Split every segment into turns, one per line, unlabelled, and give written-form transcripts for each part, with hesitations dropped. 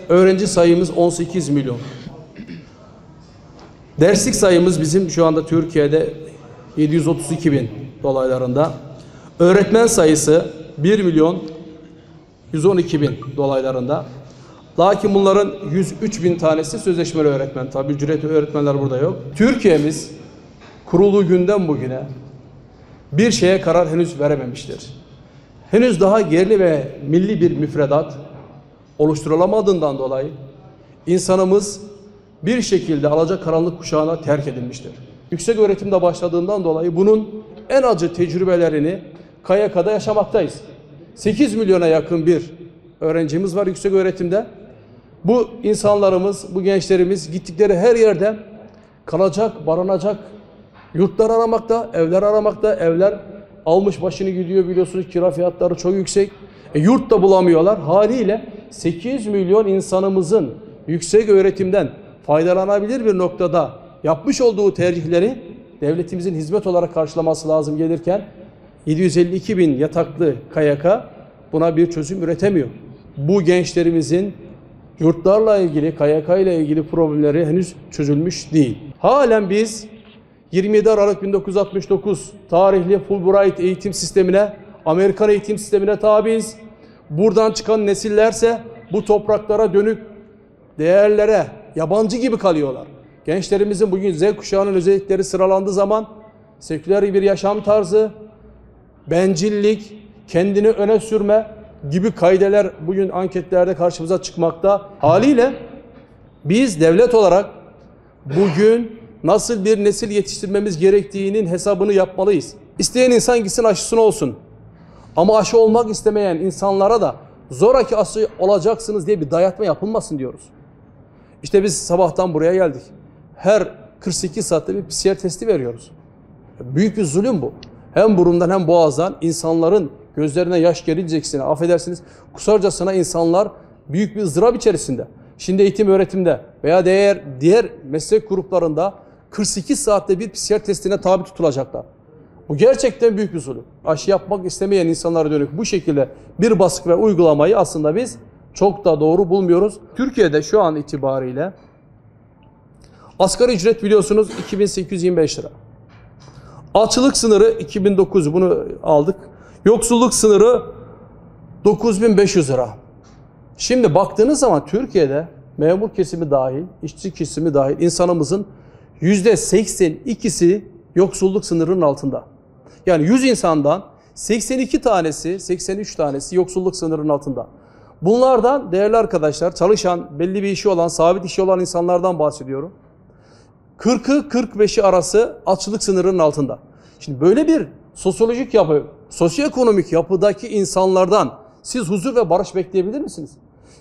Öğrenci sayımız 18 milyon. Derslik sayımız bizim şu anda Türkiye'de 732 bin dolaylarında. Öğretmen sayısı 1 milyon 112 bin dolaylarında. Lakin bunların 103 bin tanesi sözleşmeli öğretmen. Tabi ücretli öğretmenler burada yok. Türkiye'miz kurulduğu günden bugüne bir şeye karar henüz verememiştir. Henüz daha yerli ve milli bir müfredat oluşturulamadığından dolayı insanımız bir şekilde alacakaranlık kuşağına terk edilmiştir. Yüksek öğretimde başladığından dolayı bunun en acı tecrübelerini KYK'da yaşamaktayız. 8 milyona yakın bir öğrencimiz var yüksek öğretimde. Bu insanlarımız, bu gençlerimiz gittikleri her yerde kalacak, barınacak yurtlar aramakta, evler aramakta. Evler almış başını gidiyor, biliyorsunuz kira fiyatları çok yüksek. Yurt da bulamıyorlar. Haliyle 8 milyon insanımızın yüksek öğretimden faydalanabilir bir noktada yapmış olduğu tercihleri devletimizin hizmet olarak karşılaması lazım gelirken 752 bin yataklı KYK buna bir çözüm üretemiyor. Bu gençlerimizin yurtlarla ilgili, KYK ile ilgili problemleri henüz çözülmüş değil. Halen biz 27 Aralık 1969 tarihli Fulbright eğitim sistemine, Amerikan eğitim sistemine tabiiz. Buradan çıkan nesillerse bu topraklara dönük değerlere yabancı gibi kalıyorlar. Gençlerimizin bugün Z kuşağının özellikleri sıralandığı zaman seküler bir yaşam tarzı, bencillik, kendini öne sürme gibi kaideler bugün anketlerde karşımıza çıkmakta. Haliyle biz devlet olarak bugün nasıl bir nesil yetiştirmemiz gerektiğinin hesabını yapmalıyız. İsteyen insan gitsin aşısını olsun. Ama aşı olmak istemeyen insanlara da zoraki aşı olacaksınız diye bir dayatma yapılmasın diyoruz. İşte biz sabahtan buraya geldik. Her 48 saatte bir PCR testi veriyoruz. Büyük bir zulüm bu. Hem burundan hem boğazdan insanların gözlerine yaş gelincesine, affedersiniz, kusarcasına insanlar büyük bir ızdırap içerisinde. Şimdi eğitim öğretimde veya diğer meslek gruplarında 48 saatte bir PCR testine tabi tutulacaklar. Bu gerçekten büyük bir zulüm. Aşı yapmak istemeyen insanlara dönük bu şekilde bir baskı ve uygulamayı aslında biz çok da doğru bulmuyoruz. Türkiye'de şu an itibariyle asgari ücret biliyorsunuz 2825 lira. Açlık sınırı 2009, bunu aldık. Yoksulluk sınırı 9500 lira. Şimdi baktığınız zaman Türkiye'de memur kesimi dahil, işçi kesimi dahil insanımızın %82'si yoksulluk sınırının altında. Yani 100 insandan 82 tanesi, 83 tanesi yoksulluk sınırının altında. Bunlardan değerli arkadaşlar çalışan, belli bir işi olan, sabit işi olan insanlardan bahsediyorum. 40'ı 45'i arası açlık sınırının altında. Şimdi böyle bir sosyolojik yapı, sosyoekonomik yapıdaki insanlardan siz huzur ve barış bekleyebilir misiniz?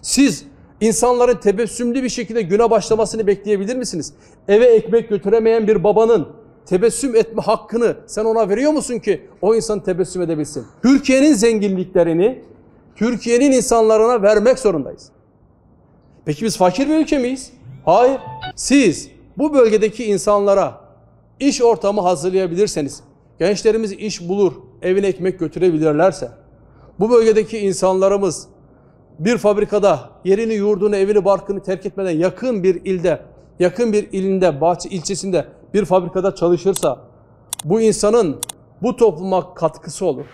Siz insanların tebessümlü bir şekilde güne başlamasını bekleyebilir misiniz? Eve ekmek götüremeyen bir babanın tebessüm etme hakkını sen ona veriyor musun ki o insan tebessüm edebilsin? Türkiye'nin zenginliklerini Türkiye'nin insanlarına vermek zorundayız. Peki biz fakir bir ülke miyiz? Hayır. Siz bu bölgedeki insanlara iş ortamı hazırlayabilirseniz, gençlerimiz iş bulur, evine ekmek götürebilirlerse, bu bölgedeki insanlarımız bir fabrikada yerini, yurdunu, evini, barkını terk etmeden yakın bir ilde, yakın bir ilinde, Bahçe ilçesinde bir fabrikada çalışırsa, bu insanın bu topluma katkısı olur.